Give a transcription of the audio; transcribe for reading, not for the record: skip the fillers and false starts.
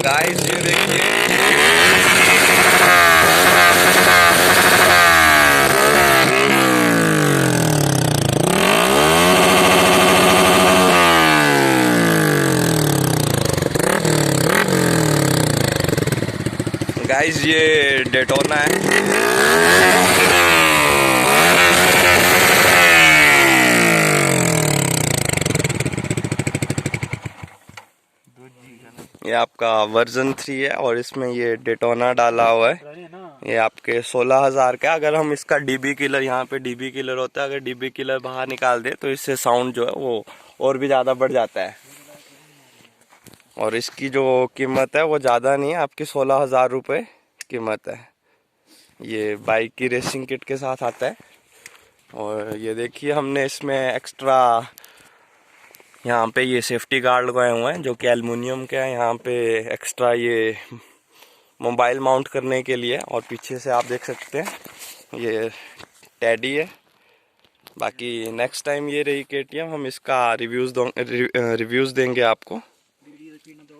Guys ये देखिए, guys ये डेटोना है। ये आपका वर्जन 3 है और इसमें ये डेटोना डाला हुआ है। ये आपके 16,000 का। अगर हम इसका डीबी किलर, यहाँ पे डीबी किलर होता है, अगर डीबी किलर बाहर निकाल दे तो इससे साउंड जो है वो और भी ज़्यादा बढ़ जाता है। और इसकी जो कीमत है वो ज़्यादा नहीं है, आपकी 16,000 रुपये कीमत है। ये बाइक की रेसिंग किट के साथ आता है। और ये देखिए हमने इसमें एक्स्ट्रा यहाँ पे ये सेफ्टी गार्ड लगाए हुए हैं जो कि एल्युमिनियम के हैं। यहाँ पे एक्स्ट्रा ये मोबाइल माउंट करने के लिए। और पीछे से आप देख सकते हैं ये टेडी है। बाकी नेक्स्ट टाइम ये रही KTM, हम इसका रिव्यूज़ देंगे आपको।